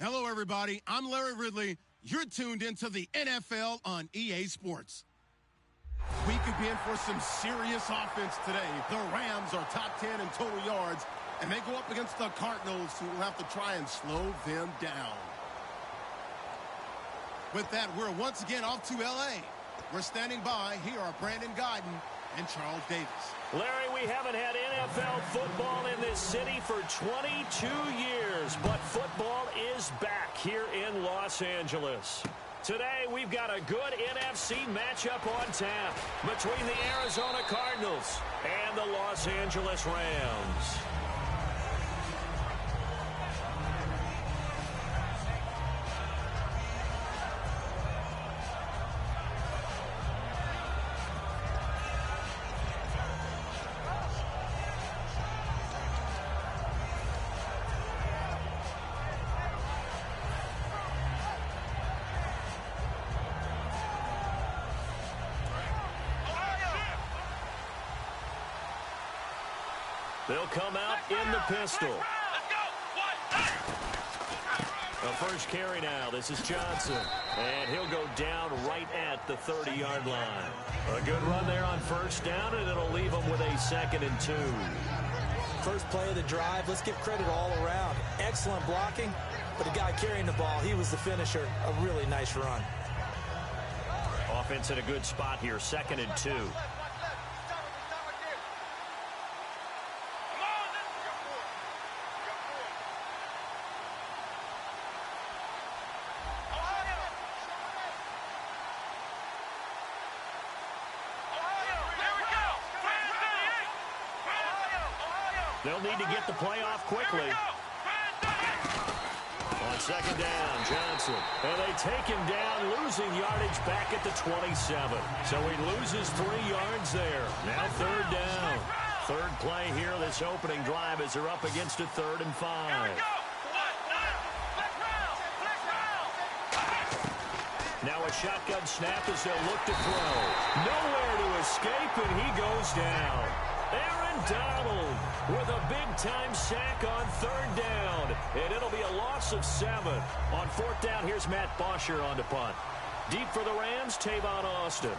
Hello, everybody. I'm Larry Ridley. You're tuned into the NFL on EA Sports. We could be in for some serious offense today. The Rams are top 10 in total yards, and they go up against the Cardinals, who will have to try and slow them down. With that, we're once again off to L.A. We're standing by. Here are Brandon Guyton and Charles Davis. Larry, we haven't had NFL football in this city for 22 years, but football is back here in Los Angeles. Today, we've got a good NFC matchup on tap between the Arizona Cardinals and the Los Angeles Rams. They'll come out in the pistol. The first carry now. This is Johnson. And he'll go down right at the 30-yard line. A good run there on first down, and it'll leave them with a 2nd and 2. First play of the drive. Let's give credit all around. Excellent blocking, but the guy carrying the ball, he was the finisher. A really nice run. Offense in a good spot here. 2nd and 2. They'll need to get the play off quickly. On 2nd down, Johnson. And they take him down, losing yardage back at the 27. So he loses 3 yards there. Now 3rd down. Third play here, this opening drive, as they're up against a 3rd and 5. Now a shotgun snap as they'll look to throw. Nowhere to escape, and he goes down. Aaron Donald with a big-time sack on 3rd down. And it'll be a loss of 7. On 4th down, here's Matt Bosher on the punt. Deep for the Rams, Tavon Austin.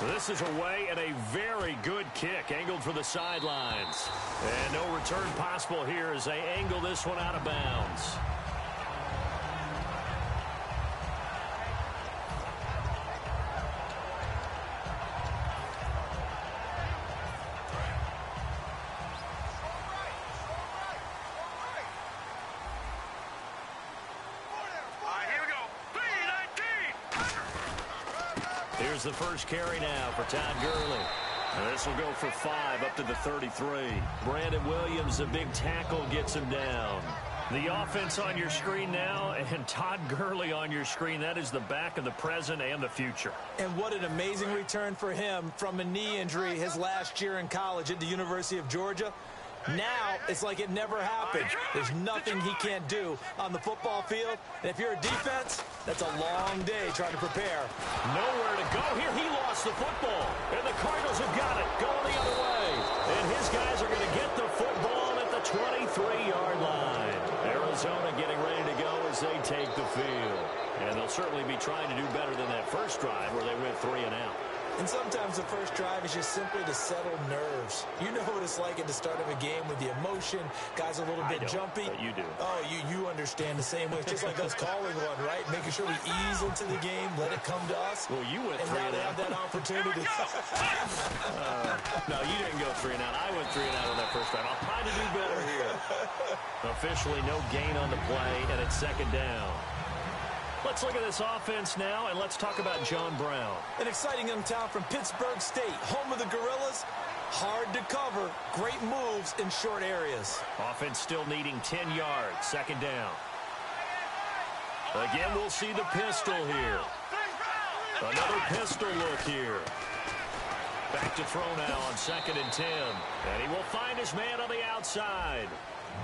This is away and a very good kick, angled for the sidelines. And no return possible here as they angle this one out of bounds. Here's the first carry now for Todd Gurley. And this will go for 5 up to the 33. Brandon Williams, a big tackle, gets him down. The offense on your screen now, and Todd Gurley on your screen. That is the back of the present and the future. And what an amazing return for him from a knee injury his last year in college at the University of Georgia. Now, it's like it never happened. There's nothing he can't do on the football field. And if you're a defense, that's a long day trying to prepare. Nowhere to go here. He lost the football. And the Cardinals have got it. Going the other way. And his guys are going to get the football at the 23-yard line. Arizona getting ready to go as they take the field. And they'll certainly be trying to do better than that first drive where they went 3 and out. And sometimes the first drive is just simply to settle nerves. You know what it's like at the start of a game with the emotion. Guys a little bit jumpy. But you do. Oh, you understand the same way. It's just like us calling one, right? Making sure we ease into the game, let it come to us. Well, you went 3 and out. And now they have that opportunity. No, you didn't go 3 and out. I went 3 and out on that first drive. I'll try to do better here. Officially no gain on the play, and it's second down. Let's look at this offense now, and let's talk about John Brown. An exciting young town from Pittsburgh State, home of the Gorillas. Hard to cover, great moves in short areas. Offense still needing 10 yards, second down. Again, we'll see the pistol here. Another pistol look here. Back to throw now on 2nd and 10. And he will find his man on the outside.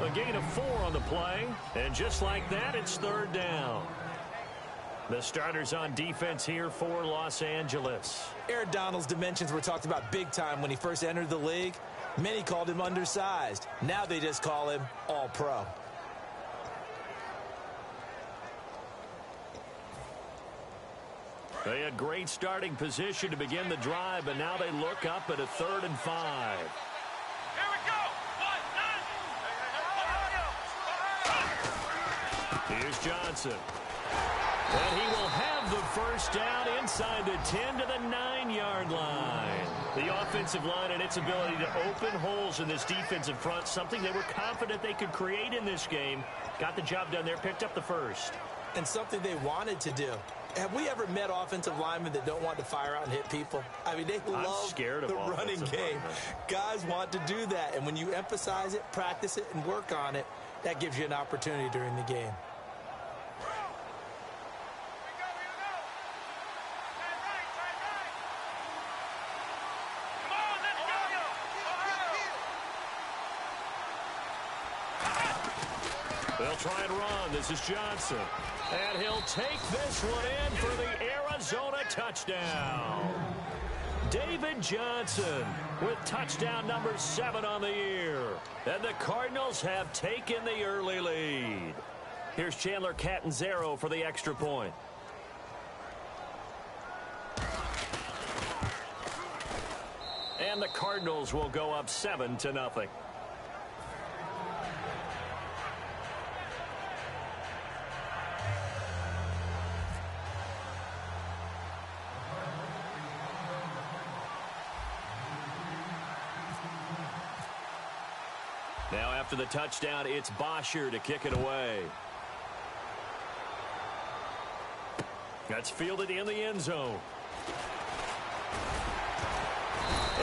A gain of 4 on the play, and just like that, it's third down. The starters on defense here for Los Angeles. Aaron Donald's dimensions were talked about big time when he first entered the league. Many called him undersized. Now they just call him all-pro. They had great starting position to begin the drive, but now they look up at a 3rd and 5. Here we go. Here's Johnson. And he will have the first down inside the 10 to the 9-yard line. The offensive line and its ability to open holes in this defensive front, something they were confident they could create in this game. Got the job done there, picked up the first. And something they wanted to do. Have we ever met offensive linemen that don't want to fire out and hit people? I mean, they love the running game. Guys want to do that. And when you emphasize it, practice it, and work on it, that gives you an opportunity during the game. They'll try and run. This is Johnson. And he'll take this one in for the Arizona touchdown. David Johnson with touchdown number 7 on the year. And the Cardinals have taken the early lead. Here's Chandler Catanzaro for the extra point. And the Cardinals will go up 7-0. Now after the touchdown, it's Bosher to kick it away. That's fielded in the end zone.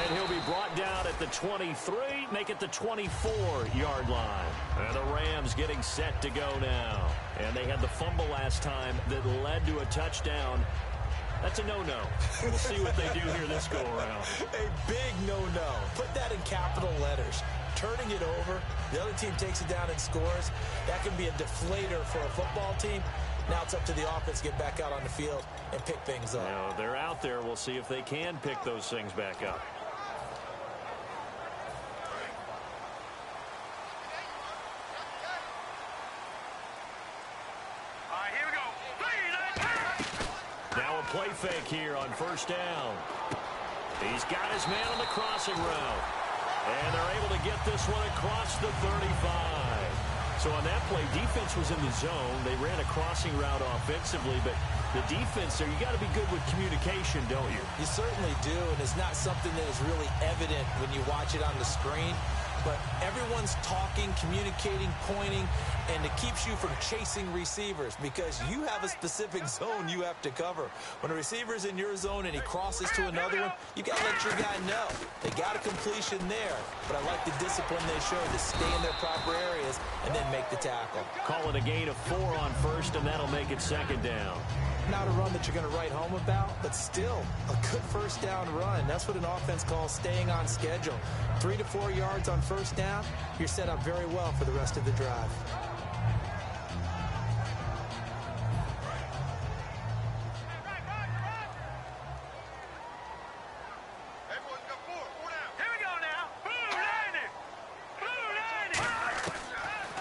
And he'll be brought down at the 23, make it the 24-yard line. And the Rams getting set to go now. And they had the fumble last time that led to a touchdown. That's a no-no. We'll see what they do here this go-around. A big no-no. Put that in capital letters. Turning it over, the other team takes it down and scores. That can be a deflator for a football team. Now it's up to the offense to get back out on the field and pick things up. Now, they're out there. We'll see if they can pick those things back up. Here we go. Now a play fake here on first down. He's got his man on the crossing route. And they're able to get this one across the 35. So on that play, defense was in the zone. They ran a crossing route offensively, but the defense there, you got to be good with communication, don't you? You certainly do, and it's not something that is really evident when you watch it on the screen. but everyone's talking, communicating, pointing, and it keeps you from chasing receivers because you have a specific zone you have to cover. When a receiver's in your zone and he crosses to another one, you got to let your guy know. They got a completion there, but I like the discipline they showed to stay in their proper areas and then make the tackle. Call it a gain of 4 on first, and that'll make it second down. Not a run that you're going to write home about, but still a good first down run. That's what an offense calls staying on schedule. 3 to 4 yards on first down, you're set up very well for the rest of the drive.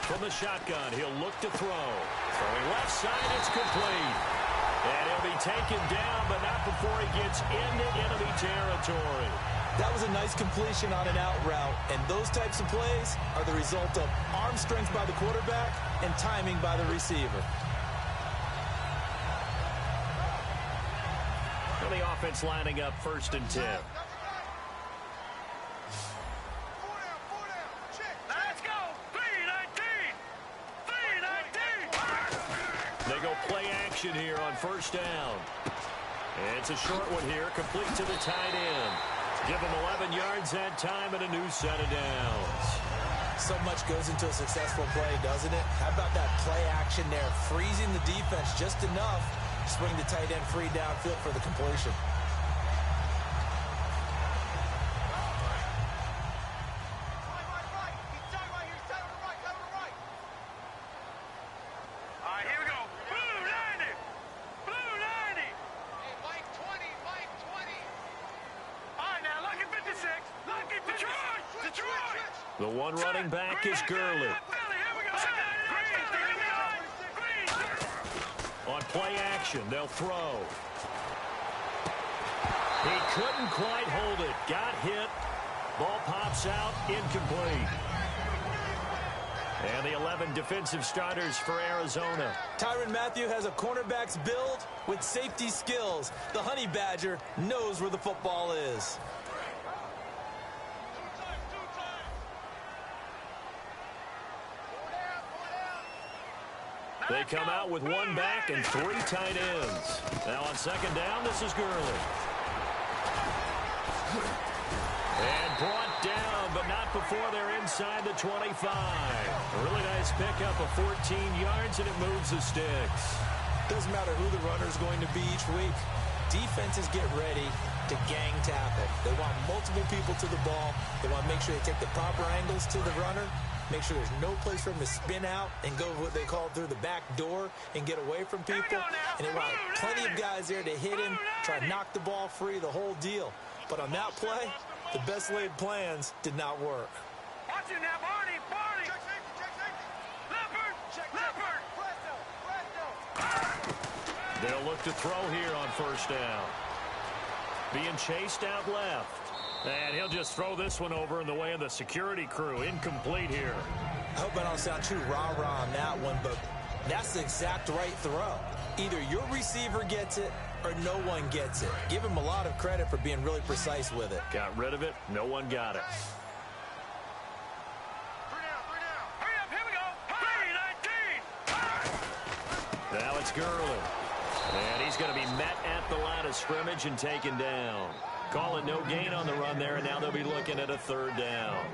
From the shotgun, he'll look to throw. Throwing left side, it's complete. And he'll be taken down, but not before he gets into enemy territory. That was a nice completion on an out route, and those types of plays are the result of arm strength by the quarterback and timing by the receiver. And the offense lining up 1st and 10. Let's go. 3-19. 3-19. They go play action here on first down. And it's a short one here, complete to the tight end. Give him 11 yards that time and a new set of downs. So much goes into a successful play, doesn't it? How about that play action there, freezing the defense just enough to swing the tight end free downfield for the completion. The one running back is Gurley. On play action, they'll throw. He couldn't quite hold it. Got hit. Ball pops out, incomplete. And the 11 defensive starters for Arizona. Tyrann Mathieu has a cornerback's build with safety skills. The Honey Badger knows where the football is. They come out with one back and 3 tight ends. Now on second down, this is Gurley. And brought down, but not before they're inside the 25. A really nice pickup of 14 yards, and it moves the sticks. Doesn't matter who the runner is going to be each week. Defenses get ready to gang tackle. They want multiple people to the ball. They want to make sure they take the proper angles to the runner. Make sure there's no place for him to spin out and go what they call through the back door and get away from people. And they want plenty of guys there to hit him, try to knock the ball free, the whole deal. But on that play, the best laid plans did not work. Watch it now, Barney. Check safety. Leopard. They'll look to throw here on first down. Being chased out left. And he'll just throw this one over in the way of the security crew. Incomplete here. I hope I don't sound too rah-rah on that one, but that's the exact right throw. Either your receiver gets it or no one gets it. Give him a lot of credit for being really precise with it. Got rid of it. No one got it. 3 down. Hurry up, here we go. 3-19. Now it's Gurley. And he's going to be met at the line of scrimmage and taken down. Call it no gain on the run there, and now they'll be looking at a 3rd down.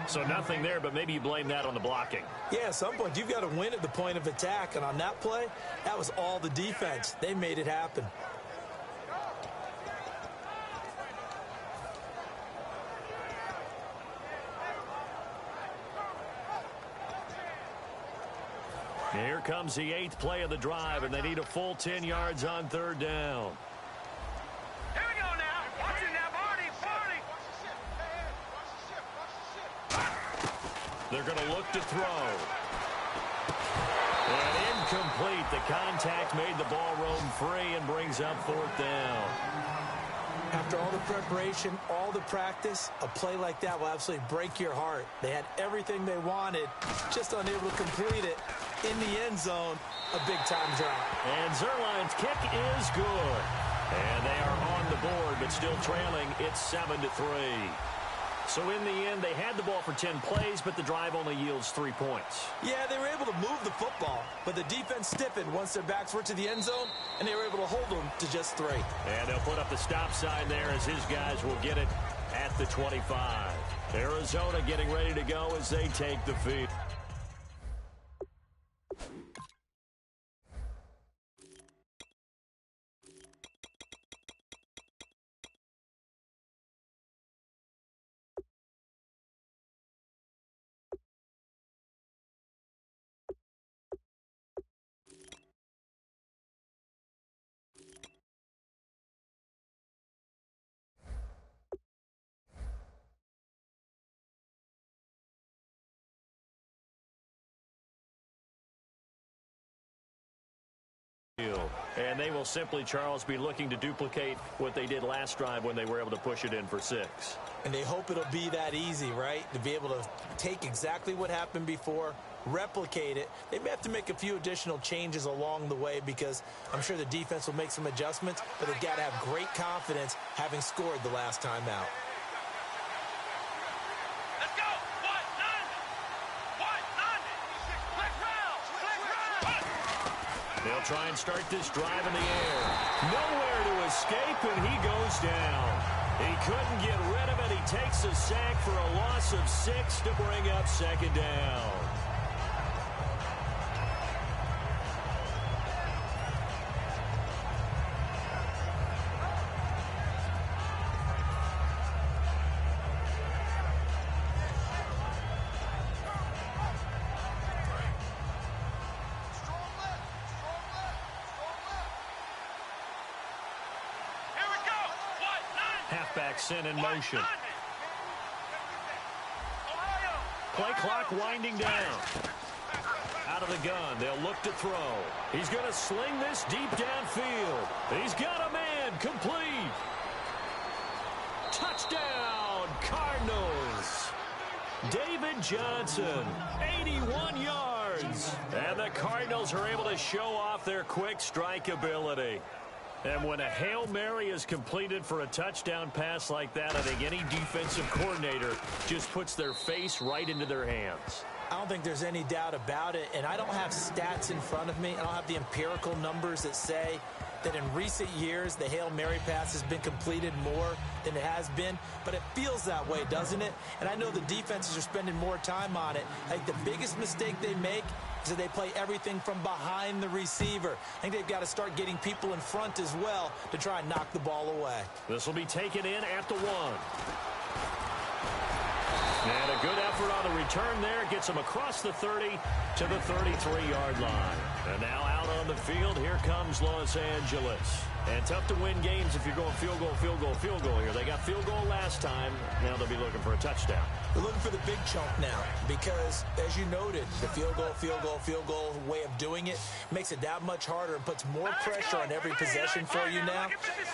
So nothing there, but maybe you blame that on the blocking. Yeah, at some point, you've got to win at the point of attack. And on that play, that was all the defense. They made it happen. Here comes the 8th play of the drive, and they need a full 10 yards on 3rd down. Here we go now. Watch it now, Barney. They're going to look to throw. And incomplete. The contact made the ball roam free and brings up 4th down. After all the preparation, all the practice, a play like that will absolutely break your heart. They had everything they wanted, just unable to complete it. In the end zone, a big-time drop. And Zerline's kick is good. And they are on the board, but still trailing. It's 7-3. So in the end, they had the ball for 10 plays, but the drive only yields 3 points. Yeah, they were able to move the football, but the defense stiffened once their backs were to the end zone, and they were able to hold them to just 3. And they'll put up the stop sign there as his guys will get it at the 25. Arizona getting ready to go as they take the field. And they will simply, Charles, be looking to duplicate what they did last drive when they were able to push it in for 6. And they hope it'll be that easy, right? To be able to take exactly what happened before, replicate it. They may have to make a few additional changes along the way because I'm sure the defense will make some adjustments, but they've got to have great confidence having scored the last time out. Let's go. They'll try and start this drive in the air. Nowhere to escape, and he goes down. He couldn't get rid of it. He takes a sack for a loss of 6 to bring up 2nd down. Halfback sent in motion. Play clock winding down. Out of the gun, they'll look to throw. He's going to sling this deep downfield. He's got a man, complete. Touchdown, Cardinals. David Johnson, 81 yards. And the Cardinals are able to show off their quick strike ability. And when a Hail Mary is completed for a touchdown pass like that, I think any defensive coordinator just puts their face right into their hands. I don't think there's any doubt about it, and I don't have stats in front of me. I don't have the empirical numbers that say that in recent years the Hail Mary pass has been completed more than it has been, but it feels that way, doesn't it? And I know the defenses are spending more time on it. I think the biggest mistake they make is that they play everything from behind the receiver. I think they've got to start getting people in front as well to try and knock the ball away. This will be taken in at the 1. And a good effort on the return there. Gets him across the 30 to the 33-yard line. And now out on the field, here comes Los Angeles. And tough to win games if you're going field goal, field goal, field goal here. They got field goal last time. Now they'll be looking for a touchdown. They're looking for the big chunk now because, as you noted, the field goal way of doing it makes it that much harder and puts more pressure on every possession for you now.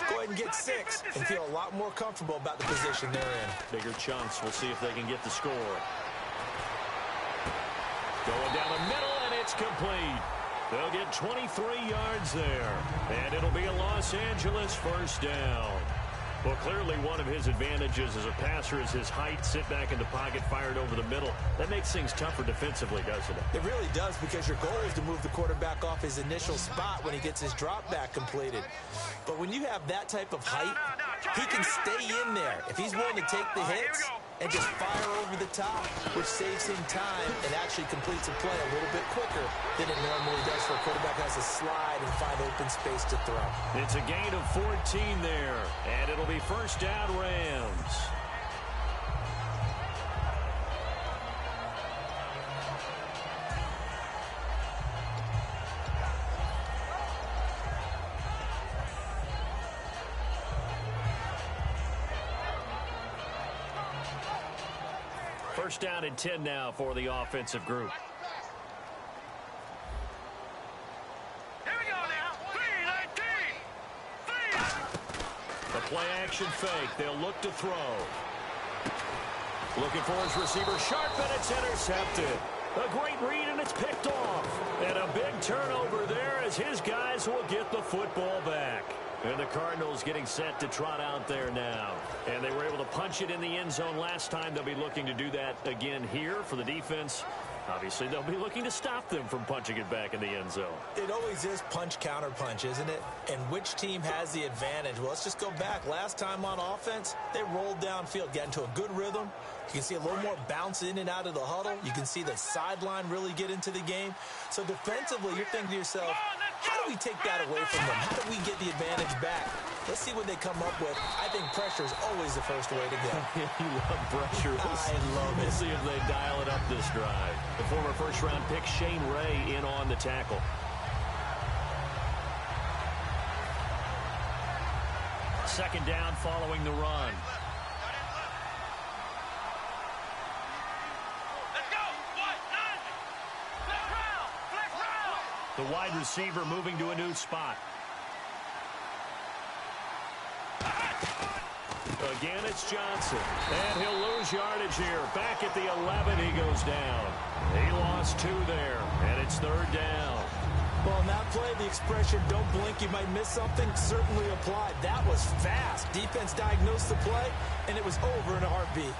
Go ahead and get 6 and feel a lot more comfortable about the position they're in. Bigger chunks. We'll see if they can get the score. Going down the middle, and it's complete. They'll get 23 yards there, and it'll be a Los Angeles first down. Well, clearly one of his advantages as a passer is his height, sit back in the pocket, fired over the middle. That makes things tougher defensively, doesn't it? It really does, because your goal is to move the quarterback off his initial spot when he gets his drop back completed. But when you have that type of height, he can stay in there. If he's willing to take the hits and just fire over the top, which saves him time and actually completes a play a little bit quicker than it normally does for a quarterback who has to slide and find open space to throw. It's a gain of 14 there, and it'll be first down, Rams. First down and 10 now for the offensive group. Here we go now. 3-19. The play action fake. They'll look to throw. Looking for his receiver sharp, and it's intercepted. A great read, and it's picked off. And a big turnover there as his guys will get the football back. And the Cardinals getting set to trot out there now. And they were able to punch it in the end zone last time. They'll be looking to do that again here for the defense. Obviously, they'll be looking to stop them from punching it back in the end zone. It always is punch, counter punch, isn't it? And which team has the advantage? Well, let's just go back. Last time on offense, they rolled downfield, got into a good rhythm. You can see a little more bounce in and out of the huddle. You can see the sideline really get into the game. So defensively, you're thinking to yourself, how do we take that away from them? How do we get the advantage back? Let's see what they come up with. I think pressure is always the first way to go. You love pressure. I love it. We'll see if they dial it up this drive. The former first-round pick, Shane Ray, in on the tackle. Second down following the run. The wide receiver moving to a new spot. Again, it's Johnson. And he'll lose yardage here. Back at the 11, he goes down. He lost 2 there, and it's third down. Well, in that play, the expression, don't blink, you might miss something, certainly applied. That was fast. Defense diagnosed the play, and it was over in a heartbeat.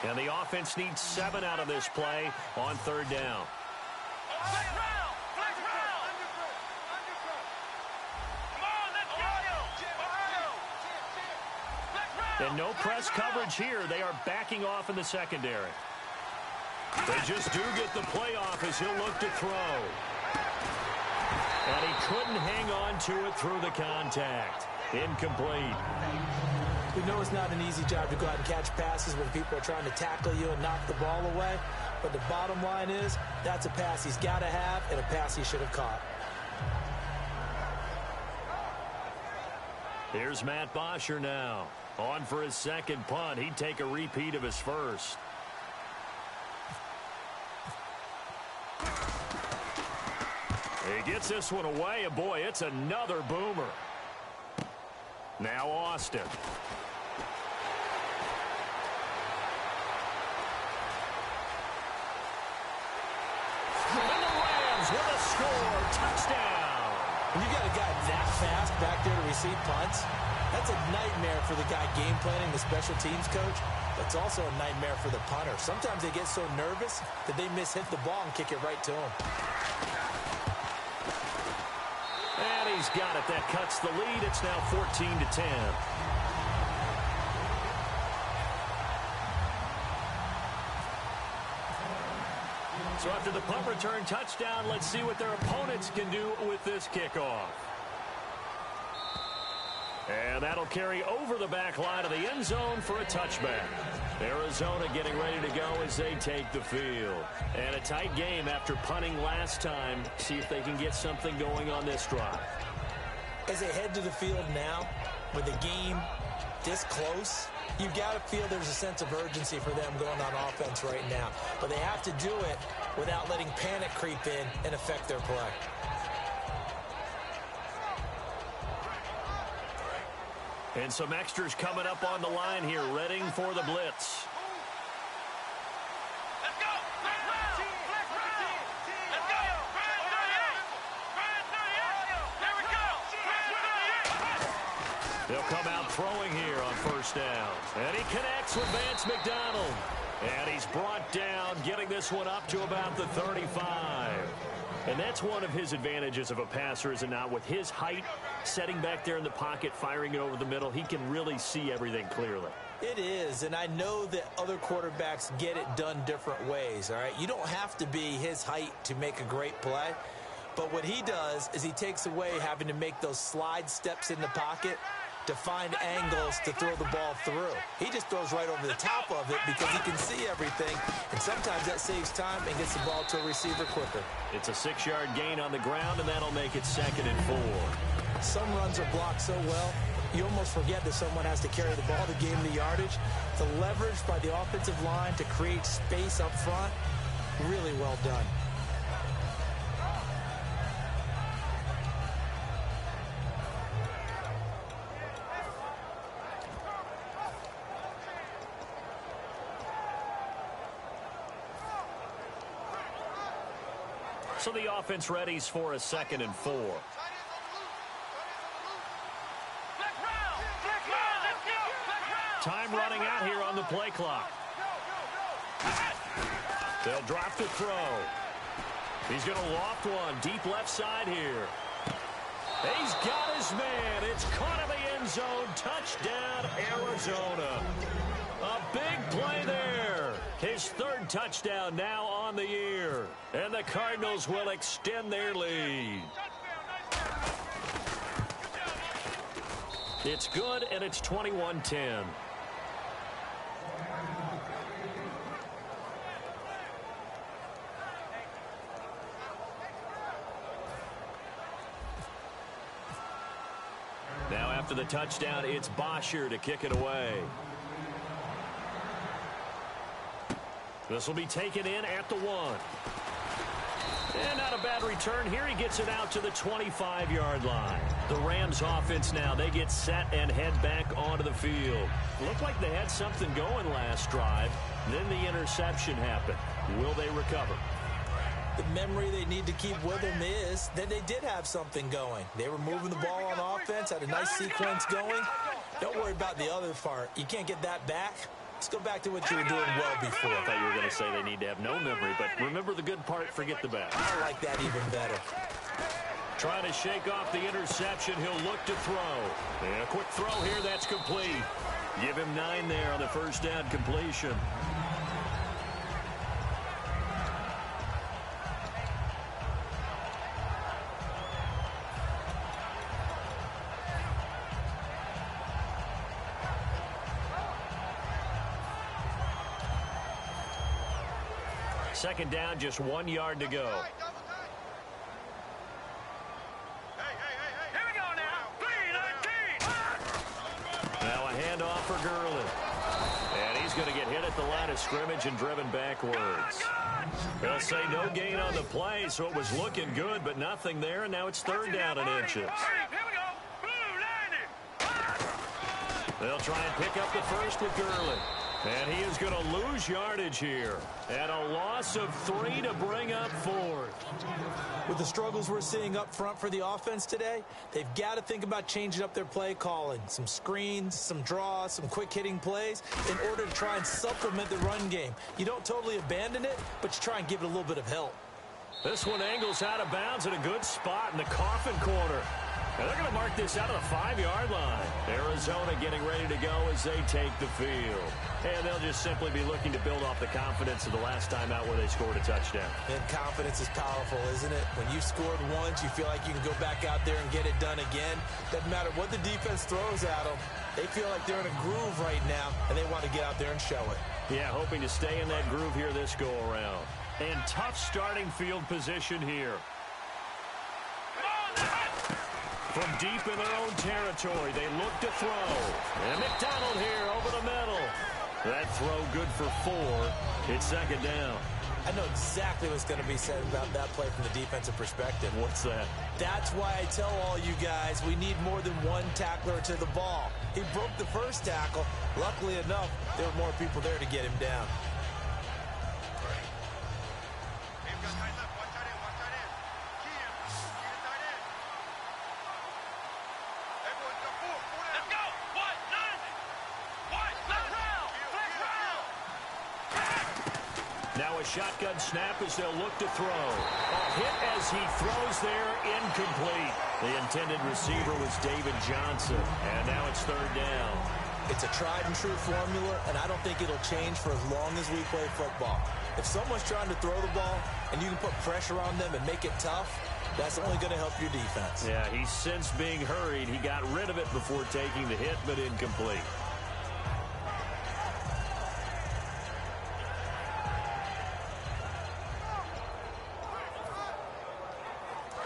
And the offense needs 7 out of this play on third down. And no press coverage here. They are backing off in the secondary. They just do get the play off as he'll look to throw. And he couldn't hang on to it through the contact. Incomplete. We know it's not an easy job to go out and catch passes when people are trying to tackle you and knock the ball away. But the bottom line is, that's a pass he's got to have and a pass he should have caught. Here's Matt Bosher now. On for his second punt. He'd take a repeat of his first. He gets this one away, and boy, it's another boomer. Now Austin. And the Rams with a score. Touchdown. When you got a guy that fast back there to receive punts, that's a nightmare for the guy game planning, the special teams coach. But it's also a nightmare for the punter. Sometimes they get so nervous that they mishit the ball and kick it right to him. And he's got it. That cuts the lead. It's now 14-10. So after the punt return touchdown, let's see what their opponents can do with this kickoff. And that'll carry over the back line of the end zone for a touchback. Arizona getting ready to go as they take the field. And a tight game after punting last time. See if they can get something going on this drive. As they head to the field now, with the game this close, you've got to feel there's a sense of urgency for them going on offense right now. But they have to do it without letting panic creep in and affect their play. And some extras coming up on the line here, readying for the blitz. Let's go! Let's round! Let's round! Let's go! Brand 38! There we go! Brand 38! They'll come out throwing here on first down. And he connects with Vance McDonald. And he's brought down, getting this one up to about the 35. And that's one of his advantages of a passer, is it not? With his height, setting back there in the pocket, firing it over the middle, he can really see everything clearly. It is, and I know that other quarterbacks get it done different ways, all right? You don't have to be his height to make a great play. But what he does is he takes away having to make those slide steps in the pocket to find angles to throw the ball through. He just throws right over the top of it because he can see everything, and sometimes that saves time and gets the ball to a receiver quicker. It's a 6-yard gain on the ground, and that'll make it 2nd and 4. Some runs are blocked so well, you almost forget that someone has to carry the ball to gain the yardage. The leverage by the offensive line to create space up front, really well done. So the offense readies for a 2nd and 4. Time running out here on the play clock. They'll drop the throw. He's going to loft one deep left side here. He's got his man. It's caught in the end zone. Touchdown, Arizona. A big play there. His 3rd touchdown now on the year. And the Cardinals will extend their lead. It's good, and it's 21-10. Now after the touchdown, it's Bosher to kick it away. This will be taken in at the 1. And not a bad return here. He gets it out to the 25-yard line. The Rams offense now, they get set and head back onto the field. Looked like they had something going last drive. Then the interception happened. Will they recover? The memory they need to keep with them is that they did have something going. They were moving the ball on offense, had a nice sequence going. Don't worry about the other part. You can't get that back. Let's go back to what you were doing well before. I thought you were going to say they need to have no memory, but remember the good part, forget the bad. I like that even better. Trying to shake off the interception. He'll look to throw. And a quick throw here. That's complete. Give him 9 there on the first down completion. Second down, just 1 yard to go. Here we go now. 3-19. Now a handoff for Gurley. And he's going to get hit at the line of scrimmage and driven backwards. They'll say no gain on the play, so it was looking good, but nothing there, and now it's 3rd down and inches. Here we go. Blue 90. They'll try and pick up the first with Gurley. And he is going to lose yardage here. And a loss of 3 to bring up 4th. With the struggles we're seeing up front for the offense today, they've got to think about changing up their play calling. Some screens, some draws, some quick-hitting plays in order to try and supplement the run game. You don't totally abandon it, but you try and give it a little bit of help. This one angles out of bounds at a good spot in the coffin corner. And they're going to mark this out of the 5-yard line. Arizona getting ready to go as they take the field. And they'll just simply be looking to build off the confidence of the last time out where they scored a touchdown. And confidence is powerful, isn't it? When you've scored once, you feel like you can go back out there and get it done again. Doesn't matter what the defense throws at them. They feel like they're in a groove right now, and they want to get out there and show it. Yeah, hoping to stay in that groove here this go-around. And tough starting field position here. From deep in their own territory, they look to throw. And McDonald here over the middle. That throw good for 4. It's 2nd down. I know exactly what's going to be said about that play from the defensive perspective. What's that? That's why I tell all you guys we need more than one tackler to the ball. He broke the first tackle. Luckily enough, there were more people there to get him down. Now a shotgun snap as they'll look to throw. A hit as he throws there, incomplete. The intended receiver was David Johnson. And now it's 3rd down. It's a tried and true formula, and I don't think it'll change for as long as we play football. If someone's trying to throw the ball and you can put pressure on them and make it tough, that's only going to help your defense. Yeah, he's since being hurried. He got rid of it before taking the hit, but incomplete.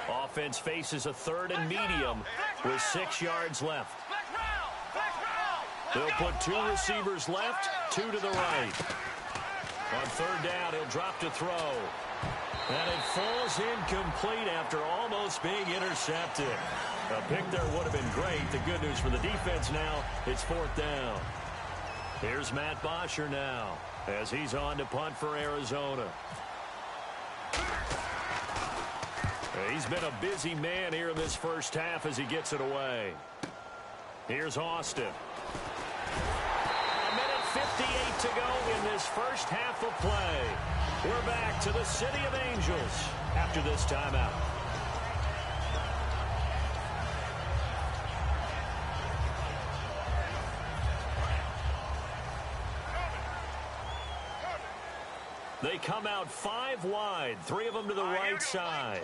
Offense faces a 3rd and medium with 6 yards left. They'll put 2 receivers left, 2 to the right. On 3rd down, he'll drop to throw. And it falls incomplete after almost being intercepted. A pick there would have been great. The good news for the defense now, it's 4th down. Here's Matt Bosher now as he's on to punt for Arizona. He's been a busy man here in this first half as he gets it away. Here's Austin. A minute 58 to go in this first half of play. We're back to the City of Angels after this timeout. They come out 5 wide, 3 of them to the right side.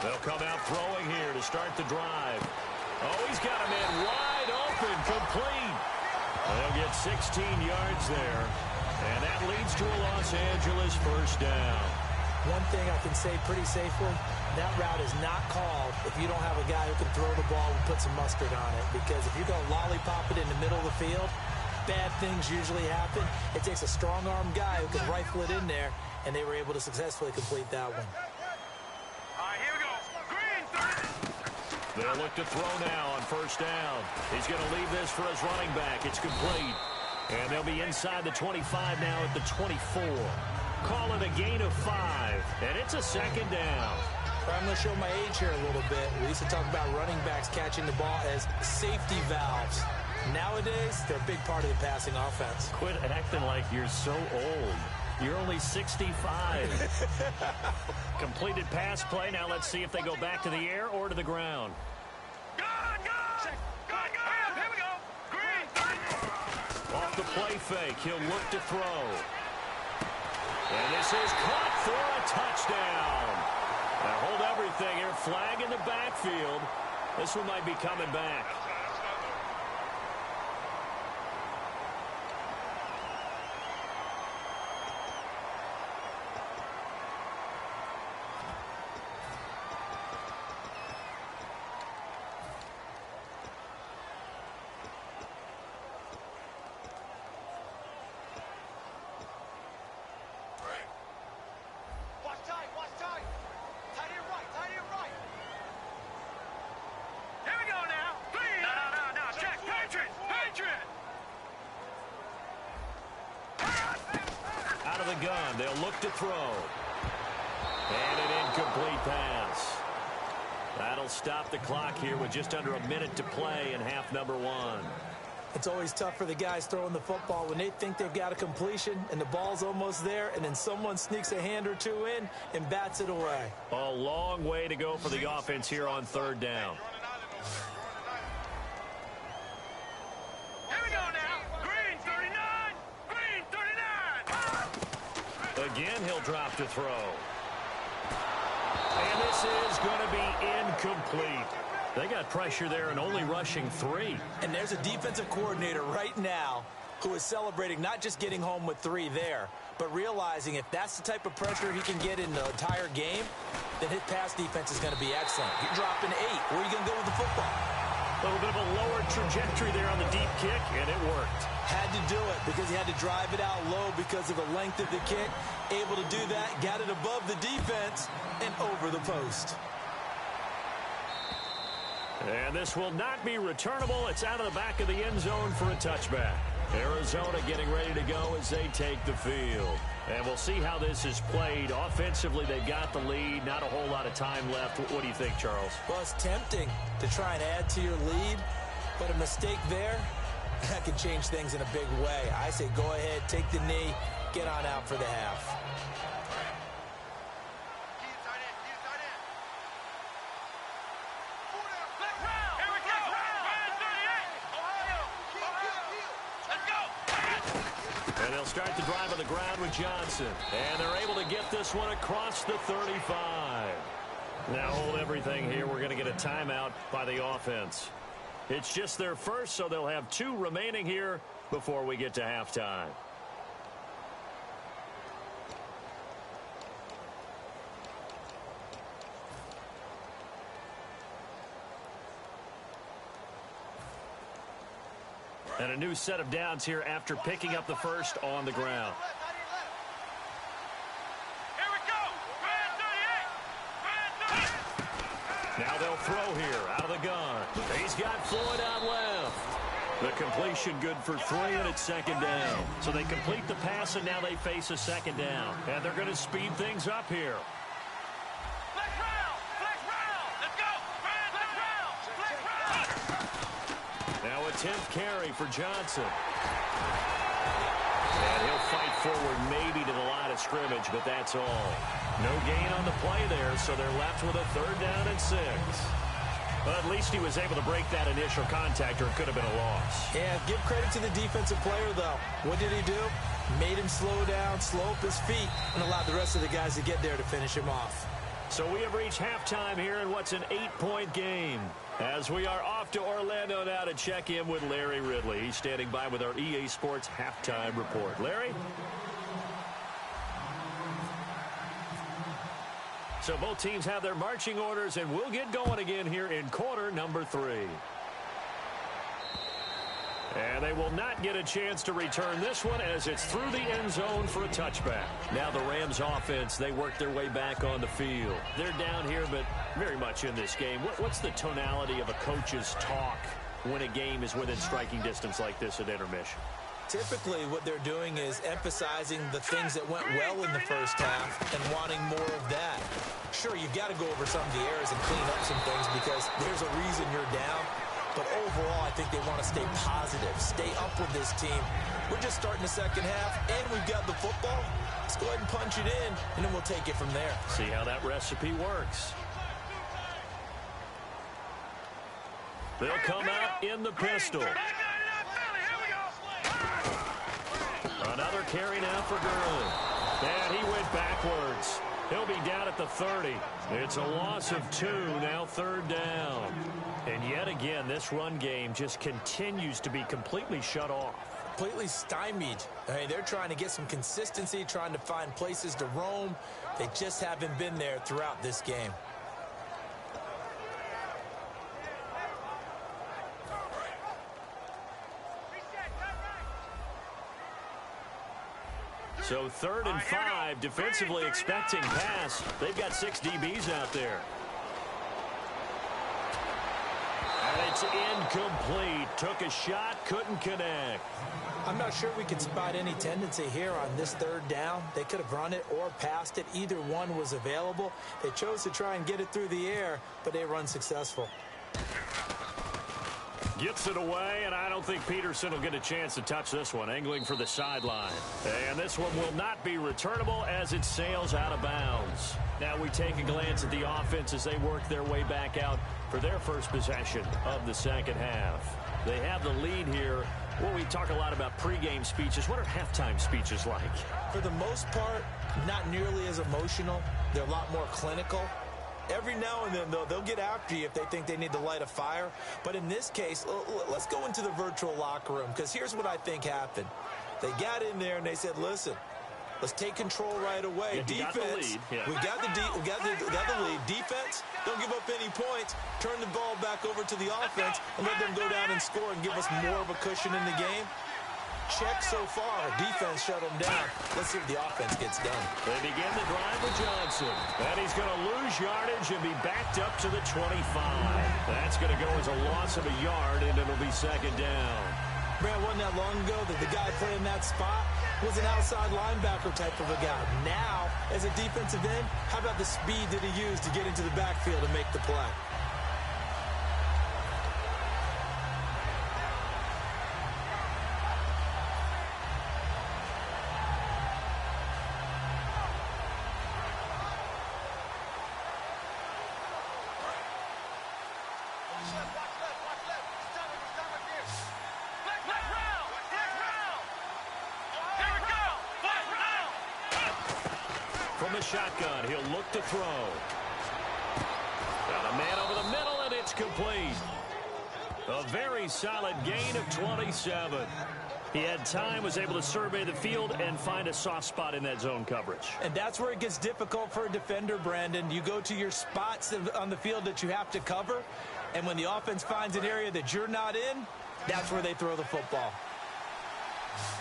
They'll come out throwing here to start the drive. Oh, he's got a man wide open, complete. They'll get 16 yards there, and that leads to a Los Angeles first down. One thing I can say pretty safely, that route is not called if you don't have a guy who can throw the ball and put some mustard on it. Because if you're going to lollipop it in the middle of the field, bad things usually happen. It takes a strong-arm guy who can rifle it in there, and they were able to successfully complete that one. Here we go. Green, 30. They'll look to throw now on first down. He's going to leave this for his running back. It's complete. And they'll be inside the 25 now at the 24. Call it a gain of 5, and it's a second down. I'm going to show my age here a little bit. We used to talk about running backs catching the ball as safety valves. Nowadays, they're a big part of the passing offense. Quit acting like you're so old. You're only 65. Completed pass play. Now let's see if they go back to the air or to the ground. Good. Here we go. Green, 30. Off the play fake, he'll look to throw. And this is caught for a touchdown. Now hold everything here. Flag in the backfield. This one might be coming back. Gun. They'll look to throw. And an incomplete pass. That'll stop the clock here with just under a minute to play in half number 1. It's always tough for the guys throwing the football when they think they've got a completion and the ball's almost there, and then someone sneaks a hand or two in and bats it away. A long way to go for the offense here on third down. Again, he'll drop to throw. And this is going to be incomplete. They got pressure there and only rushing 3. And there's a defensive coordinator right now who is celebrating not just getting home with 3 there, but realizing if that's the type of pressure he can get in the entire game, then his pass defense is going to be excellent. You're dropping 8. Where are you going to go with the football? A little bit of a lower trajectory there on the deep kick, and it worked. Had to do it because he had to drive it out low because of the length of the kick. Able to do that, got it above the defense and over the post. And this will not be returnable. It's out of the back of the end zone for a touchback. Arizona getting ready to go as they take the field. And we'll see how this is played. Offensively, they've got the lead. Not a whole lot of time left. What do you think, Charles? Well, it's tempting to try and add to your lead, but a mistake there, that can change things in a big way. I say go ahead, take the knee, get on out for the half. And they'll start the drive on the ground with Johnson. And they're able to get this one across the 35. Now hold everything here. We're going to get a timeout by the offense. It's just their first, so they'll have 2 remaining here before we get to halftime. And a new set of downs here after picking up the first on the ground. Here we go. 38. Now they'll throw here out of the gun. He's got Floyd out left. The completion good for 3, and it's second down. So they complete the pass, and now they face a second down. And they're going to speed things up here. Flex round! Flex round! Let's go! Flex round! Flex round! Now a 10th carry for Johnson. And he'll fight forward maybe to the line of scrimmage, but that's all. No gain on the play there, so they're left with a 3rd down and 6. But at least he was able to break that initial contact, or it could have been a loss. Yeah, give credit to the defensive player, though. What did he do? Made him slow down, slow up his feet, and allowed the rest of the guys to get there to finish him off. So we have reached halftime here in what's an 8-point game. As we are off to Orlando now to check in with Larry Ridley. He's standing by with our EA Sports halftime report. Larry? So both teams have their marching orders, and we'll get going again here in quarter number 3. And they will not get a chance to return this one as it's through the end zone for a touchback. Now the Rams offense, they work their way back on the field. They're down here, but very much in this game. What's the tonality of a coach's talk when a game is within striking distance like this at intermission? Typically, what they're doing is emphasizing the things that went well in the first half and wanting more of that. Sure, you've got to go over some of the errors and clean up some things because there's a reason you're down. But overall, I think they want to stay positive, stay up with this team. We're just starting the second half, and we've got the football. Let's go ahead and punch it in, and then we'll take it from there. See how that recipe works. They'll come out in the pistol. Another carry now for Gurley. And he went backwards. He'll be down at the 30. It's a loss of 2, now 3rd down. And yet again, this run game just continues to be completely shut off. Completely stymied. Hey, they're trying to get some consistency, trying to find places to roam. They just haven't been there throughout this game. So 3rd and 5, defensively expecting pass. They've got 6 DBs out there. And it's incomplete. Took a shot, couldn't connect. I'm not sure we can spot any tendency here on this 3rd down. They could have run it or passed it. Either one was available. They chose to try and get it through the air, but they run successful. Gets it away, and I don't think Peterson will get a chance to touch this one, angling for the sideline. And this one will not be returnable as it sails out of bounds. Now we take a glance at the offense as they work their way back out for their first possession of the second half. They have the lead here. Well, we talk a lot about pregame speeches. What are halftime speeches like? For the most part, not nearly as emotional. They're a lot more clinical. Every now and then, though, they'll get after you if they think they need to light a fire. But in this case, let's go into the virtual locker room, because here's what I think happened. They got in there and they said, listen, let's take control right away. Yeah, Defense, we got the lead. Defense, don't give up any points. Turn the ball back over to the offense and let them go down and score and give us more of a cushion in the game. Check so far. Defense shut them down. Let's see if the offense gets done. They begin the drive with Johnson. And he's going to lose yardage and be backed up to the 25. That's going to go as a loss of a yard, and it'll be second down. Man, wasn't that long ago that the guy playing that spot was an outside linebacker type of a guy. Now, as a defensive end, how about the speed that he used to get into the backfield and make the play? From the shotgun, he'll look to throw. Got a man over the middle, and it's complete. A very solid gain of 27. He had time, was able to survey the field and find a soft spot in that zone coverage. And that's where it gets difficult for a defender, Brandon. You go to your spots on the field that you have to cover, and when the offense finds an area that you're not in, that's where they throw the football.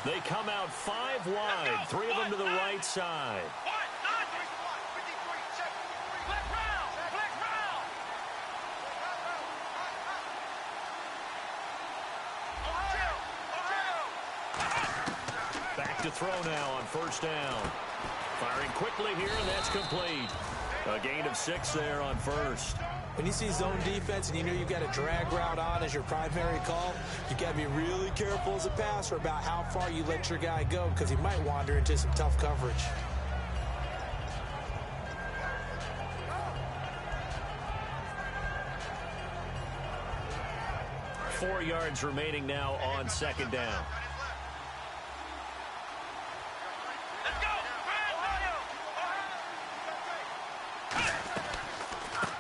They come out 5 wide, 3 of them to the right side. to throw now on first down. Firing quickly here, and that's complete. A gain of 6 there on first. When you see zone defense and you know you've got a drag route on as your primary call, you've got to be really careful as a passer about how far you let your guy go because he might wander into some tough coverage. Four yards remaining now on second down.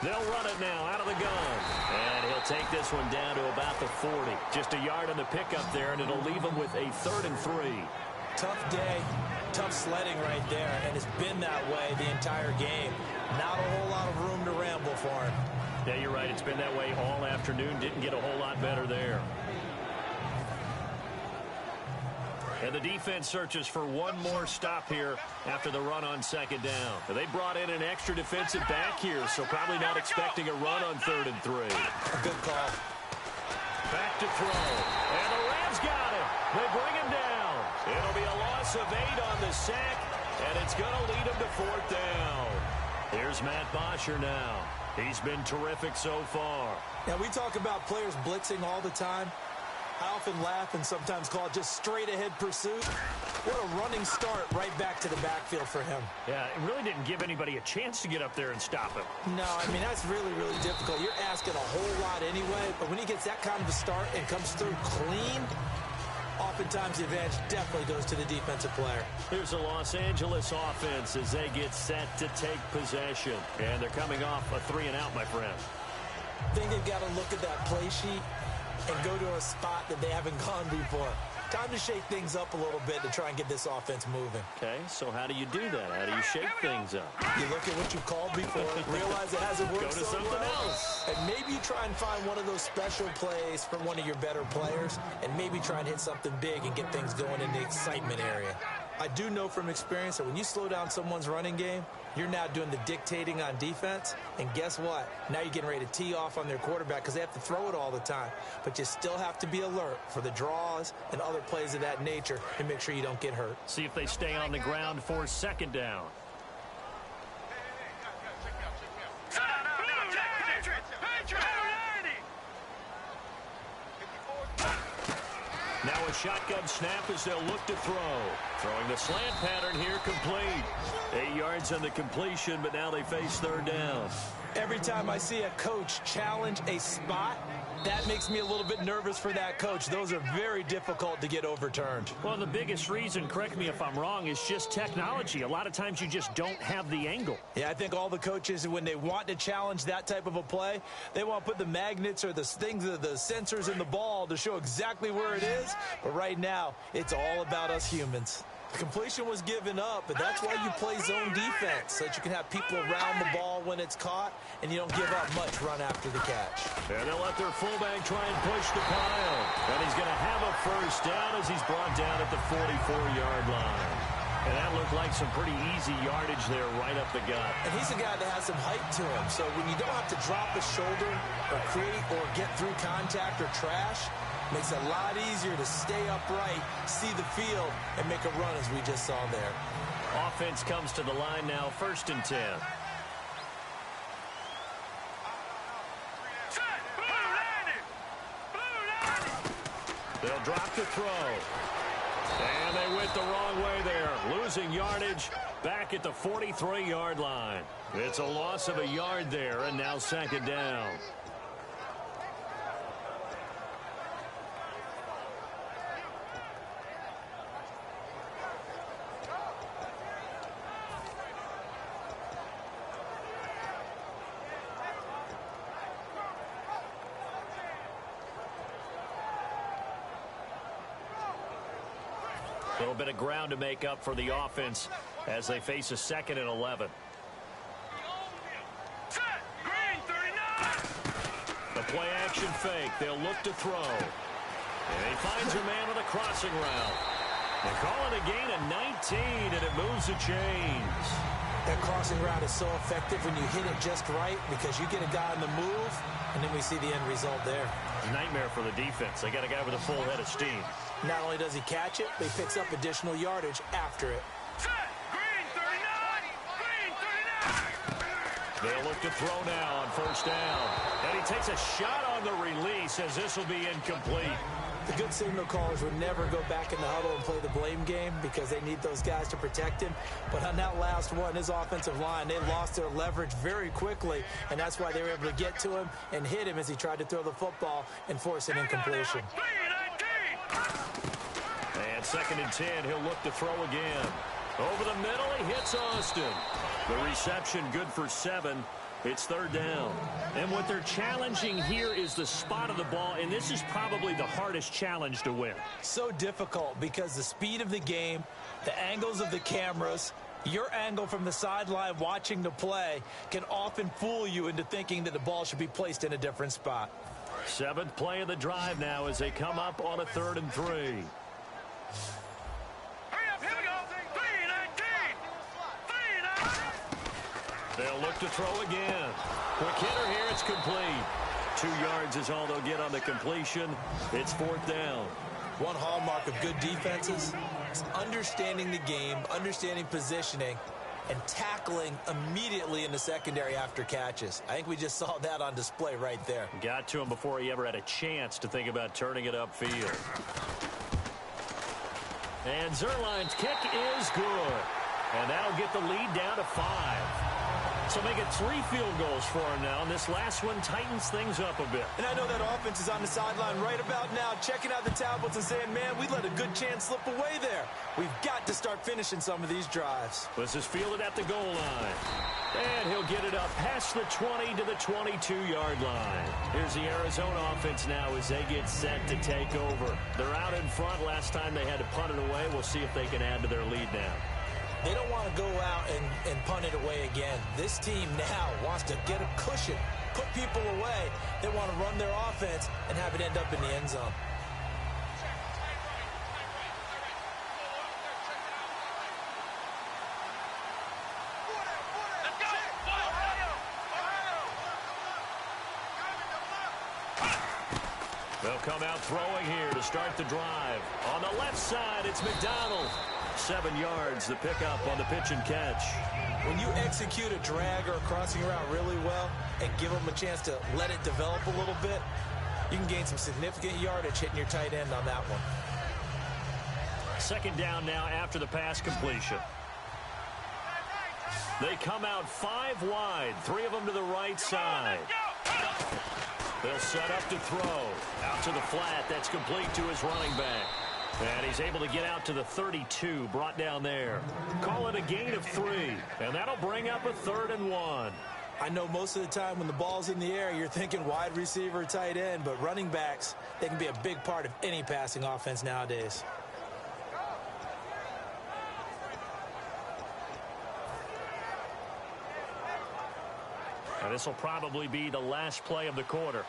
They'll run it now out of the gun. And he'll take this one down to about the 40. Just a yard on the pickup there, and it'll leave him with a 3rd and 3. Tough day, tough sledding right there, and it's been that way the entire game. Not a whole lot of room to ramble for him. Yeah, you're right. It's been that way all afternoon. Didn't get a whole lot better there. And the defense searches for one more stop here after the run on second down. They brought in an extra defensive back here, so probably not expecting a run on 3rd and 3. A good call. Back to throw. And the Rams got him. They bring him down. It'll be a loss of 8 on the sack, and it's going to lead him to 4th down. Here's Matt Bosher now. He's been terrific so far. Now, we talk about players blitzing all the time. I often laugh and sometimes call it just straight-ahead pursuit. What a running start right back to the backfield for him. Yeah, it really didn't give anybody a chance to get up there and stop him. No, I mean, that's really, really difficult. You're asking a whole lot anyway, but when he gets that kind of a start and comes through clean, oftentimes the advantage definitely goes to the defensive player. Here's the Los Angeles offense as they get set to take possession. And they're coming off a 3-and-out, my friend. I think they've got to look at that play sheet and go to a spot that they haven't gone before. Time to shake things up a little bit to try and get this offense moving. Okay, so how do you do that? How do you shake things up? You look at what you've called before, realize it hasn't worked Go to so something well, else. and maybe you try and find one of those special plays from one of your better players, and maybe try and hit something big and get things going in the excitement area. I do know from experience that when you slow down someone's running game, you're now doing the dictating on defense, and guess what? Now you're getting ready to tee off on their quarterback because they have to throw it all the time. But you still have to be alert for the draws and other plays of that nature and make sure you don't get hurt. See if they stay on the ground for second down. Now a shotgun snap as they'll look to throw. Throwing the slant pattern here, complete. 8 yards on the completion, but now they face 3rd down. Every time I see a coach challenge a spot, that makes me a little bit nervous for that coach. Those are very difficult to get overturned. Well, the biggest reason, correct me if I'm wrong, is just technology. A lot of times you just don't have the angle. Yeah, I think all the coaches, when they want to challenge that type of a play, they want to put the magnets or the things, the sensors in the ball to show exactly where it is. But right now, it's all about us humans. The completion was given up, but that's why you play zone defense, so that you can have people around the ball when it's caught, and you don't give up much run after the catch. And they'll let their fullback try and push the pile. And he's going to have a first down as he's brought down at the 44-yard line. And that looked like some pretty easy yardage there right up the gut. And he's a guy that has some height to him, so when you don't have to drop a shoulder or create or get through contact or trash, makes it a lot easier to stay upright, see the field, and make a run as we just saw there. Offense comes to the line now, 1st and 10. They'll drop to throw. And they went the wrong way there, losing yardage back at the 43-yard line. It's a loss of a yard there, and now 2nd down. A little bit of ground to make up for the offense as they face a 2nd and 11. The play action fake. They'll look to throw. And he finds a man with a crossing route. They call it a gain of 19, and it moves the chains. That crossing route is so effective when you hit it just right because you get a guy on the move, and then we see the end result there. It's a nightmare for the defense. They got a guy with a full head of steam. Not only does he catch it, but he picks up additional yardage after it. Set. Green 39. Green 39. They'll look to throw now on first down. And he takes a shot on the release as this will be incomplete. The good signal callers would never go back in the huddle and play the blame game because they need those guys to protect him. But on that last one, his offensive line, they lost their leverage very quickly, and that's why they were able to get to him and hit him as he tried to throw the football and force an incompletion. And 2nd and 10, he'll look to throw again. Over the middle, he hits Austin. The reception good for 7. It's 3rd down. And what they're challenging here is the spot of the ball, and this is probably the hardest challenge to win. So difficult because the speed of the game, the angles of the cameras, your angle from the sideline watching the play can often fool you into thinking that the ball should be placed in a different spot. 7th play of the drive now as they come up on a 3rd and 3. Hurry up, here we go. 3-19. 3-19. They'll look to throw again. Quick hitter here, it's complete. 2 yards is all they'll get on the completion. It's 4th down. One hallmark of good defenses is understanding the game, understanding positioning, and tackling immediately in the secondary after catches. I think we just saw that on display right there. Got to him before he ever had a chance to think about turning it upfield. And Zerline's kick is good. And that'll get the lead down to 5. So make it 3 field goals for him now, and this last one tightens things up a bit. And I know that offense is on the sideline right about now, checking out the tablets and saying, man, we let a good chance slip away there. We've got to start finishing some of these drives. This is fielded at the goal line. And he'll get it up past the 20 to the 22-yard line. Here's the Arizona offense now as they get set to take over. They're out in front. Last time they had to punt it away. We'll see if they can add to their lead now. They don't want to go out and punt it away again. This team now wants to get a cushion, put people away. They want to run their offense and have it end up in the end zone. They'll come out throwing here to start the drive. On the left side, it's McDonald. 7 yards, the pickup on the pitch and catch. When you execute a drag or a crossing route really well and give them a chance to let it develop a little bit, you can gain some significant yardage hitting your tight end on that one. 2nd down now after the pass completion. They come out 5 wide, 3 of them to the right side. They'll set up to throw. Out to the flat, that's complete to his running back. And he's able to get out to the 32, brought down there. Call it a gain of 3, and that'll bring up a 3rd and 1. I know most of the time when the ball's in the air, you're thinking wide receiver, tight end, but running backs, they can be a big part of any passing offense nowadays. And this will probably be the last play of the quarter.